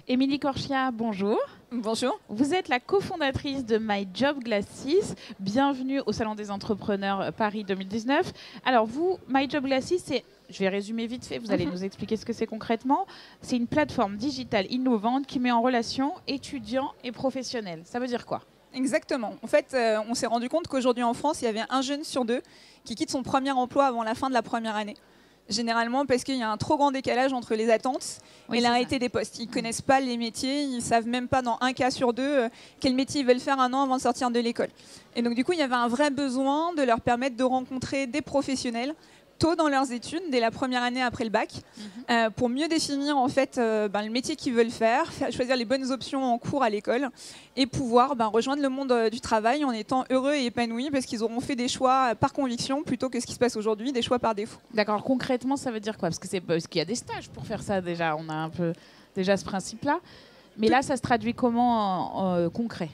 Émilie Corchia, bonjour. Bonjour. Vous êtes la cofondatrice de My Job Glasses. Bienvenue au Salon des Entrepreneurs Paris 2019. Alors vous, My Job Glasses, c'est, je vais résumer vite fait, vous allez nous expliquer ce que c'est concrètement. C'est une plateforme digitale innovante qui met en relation étudiants et professionnels. Ça veut dire quoi ? Exactement. En fait, on s'est rendu compte qu'aujourd'hui en France, il y avait un jeune sur deux qui quitte son premier emploi avant la fin de la première année. Généralement parce qu'il y a un trop grand décalage entre les attentes et la réalité des postes. Ils ne connaissent pas les métiers, ils ne savent même pas dans un cas sur deux quel métier ils veulent faire un an avant de sortir de l'école. Et donc du coup, il y avait un vrai besoin de leur permettre de rencontrer des professionnels tôt dans leurs études, dès la première année après le bac, pour mieux définir en fait, le métier qu'ils veulent faire, choisir les bonnes options en cours à l'école et pouvoir rejoindre le monde du travail en étant heureux et épanouis parce qu'ils auront fait des choix par conviction plutôt que ce qui se passe aujourd'hui, des choix par défaut. D'accord, concrètement ça veut dire quoi ? Parce qu'il y a des stages pour faire ça déjà, on a un peu déjà ce principe-là. Mais là ça se traduit comment en concret ?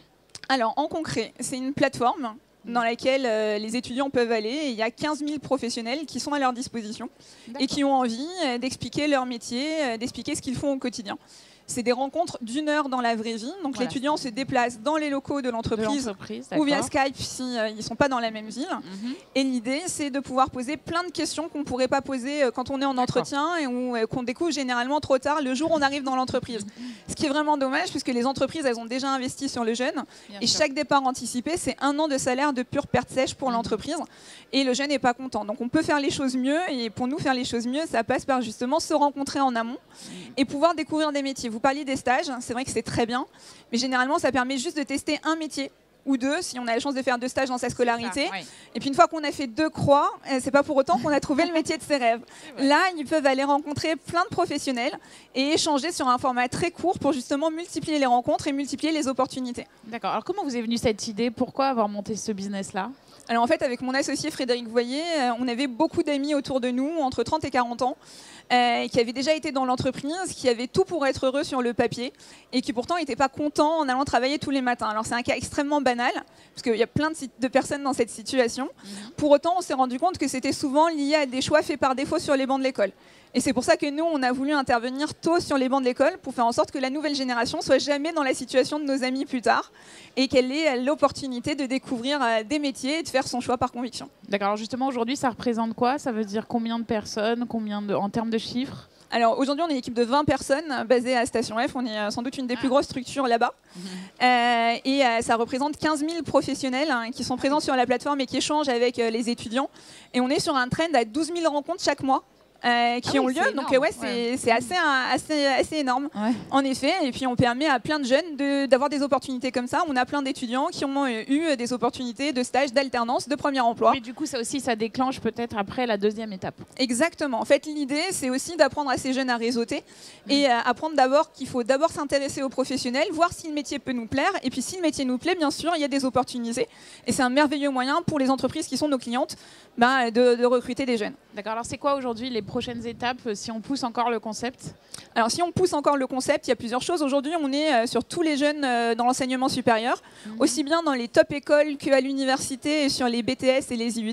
Alors en concret, c'est une plateforme dans laquelle les étudiants peuvent aller. Et il y a 15 000 professionnels qui sont à leur disposition et qui ont envie d'expliquer leur métier, d'expliquer ce qu'ils font au quotidien. C'est des rencontres d'1 heure dans la vraie vie. Donc l'étudiant se déplace dans les locaux de l'entreprise ou via Skype s'ils ne sont pas dans la même ville. Et l'idée, c'est de pouvoir poser plein de questions qu'on ne pourrait pas poser quand on est en entretien et qu'on découvre généralement trop tard le jour où on arrive dans l'entreprise. Ce qui est vraiment dommage puisque les entreprises, elles ont déjà investi sur le jeune. Et chaque départ anticipé, c'est 1 an de salaire de pure perte sèche pour l'entreprise. Et le jeune n'est pas content. Donc on peut faire les choses mieux. Et pour nous, faire les choses mieux, ça passe par justement se rencontrer en amont et pouvoir découvrir des métiers. Vous parliez des stages, c'est vrai que c'est très bien, mais généralement ça permet juste de tester un métier ou 2 si on a la chance de faire 2 stages dans sa scolarité. Et puis une fois qu'on a fait 2 croix, c'est pas pour autant qu'on a trouvé le métier de ses rêves. Là, ils peuvent aller rencontrer plein de professionnels et échanger sur un format très court pour justement multiplier les rencontres et multiplier les opportunités. D'accord. Alors comment vous est venue cette idée ? Pourquoi avoir monté ce business-là ? Alors en fait, avec mon associé Frédéric Voyer, on avait beaucoup d'amis autour de nous, entre 30 et 40 ans, qui avaient déjà été dans l'entreprise, qui avaient tout pour être heureux sur le papier et qui pourtant n'étaient pas contents en allant travailler tous les matins. Alors c'est un cas extrêmement banal, parce qu'il y a plein de personnes dans cette situation. Pour autant, on s'est rendu compte que c'était souvent lié à des choix faits par défaut sur les bancs de l'école. Et c'est pour ça que nous, on a voulu intervenir tôt sur les bancs de l'école pour faire en sorte que la nouvelle génération soit jamais dans la situation de nos amis plus tard et qu'elle ait l'opportunité de découvrir des métiers et de faire son choix par conviction. D'accord. Alors justement, aujourd'hui, ça représente quoi ? Ça veut dire combien de personnes, en termes de chiffres ? Alors aujourd'hui, on est une équipe de 20 personnes basée à Station F. On est sans doute une des plus grosses structures là-bas. Et ça représente 15 000 professionnels qui sont présents sur la plateforme et qui échangent avec les étudiants. Et on est sur un trend à 12 000 rencontres chaque mois. Qui ont lieu, donc c'est assez énorme, en effet. Et puis on permet à plein de jeunes d'avoir des opportunités comme ça. On a plein d'étudiants qui ont eu des opportunités de stage, d'alternance, de premier emploi. Mais du coup, ça déclenche peut-être après la deuxième étape. Exactement. En fait, l'idée, c'est aussi d'apprendre à ces jeunes à réseauter et apprendre d'abord qu'il faut d'abord s'intéresser aux professionnels, voir si le métier peut nous plaire. Et puis si le métier nous plaît, bien sûr, il y a des opportunités. Et c'est un merveilleux moyen pour les entreprises qui sont nos clientes de recruter des jeunes. D'accord. Alors c'est quoi aujourd'hui les prochaines étapes si on pousse encore le concept ? Alors si on pousse encore le concept, il y a plusieurs choses. Aujourd'hui, on est sur tous les jeunes dans l'enseignement supérieur, aussi bien dans les top écoles qu'à l'université et sur les BTS et les IUT.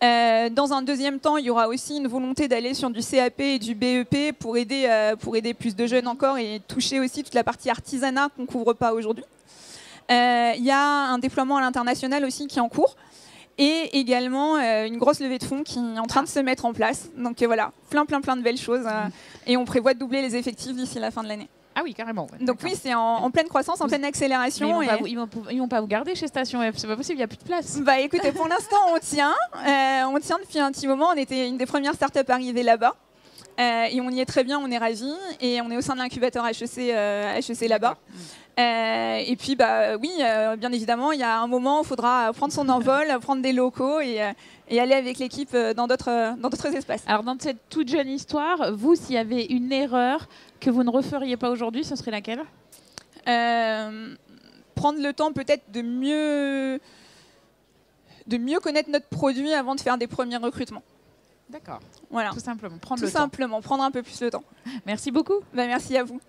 Dans un deuxième temps, il y aura aussi une volonté d'aller sur du CAP et du BEP pour aider plus de jeunes encore et toucher aussi toute la partie artisanat qu'on ne couvre pas aujourd'hui. Il y a un déploiement à l'international aussi qui est en cours. Et également une grosse levée de fonds qui est en train de se mettre en place. Donc voilà, plein de belles choses. Et on prévoit de doubler les effectifs d'ici la fin de l'année. Ah oui, carrément. Ouais, donc oui, c'est en pleine croissance, en pleine accélération. Mais ils vont pas vous garder chez Station F, c'est pas possible, il n'y a plus de place. Écoutez, pour l'instant, on tient. On tient depuis un petit moment. On était une des premières startups arrivées là-bas. Et on y est très bien, on est ravis. Et on est au sein de l'incubateur HEC là-bas. Et puis, bien évidemment, il y a un moment où il faudra prendre son envol, prendre des locaux et aller avec l'équipe dans d'autres espaces. Alors, dans cette toute jeune histoire, vous, s'il y avait une erreur que vous ne referiez pas aujourd'hui, ce serait laquelle ? Prendre le temps peut-être de mieux connaître notre produit avant de faire des premiers recrutements. D'accord. Voilà. Tout simplement, prendre un peu plus le temps. Merci beaucoup. Merci à vous.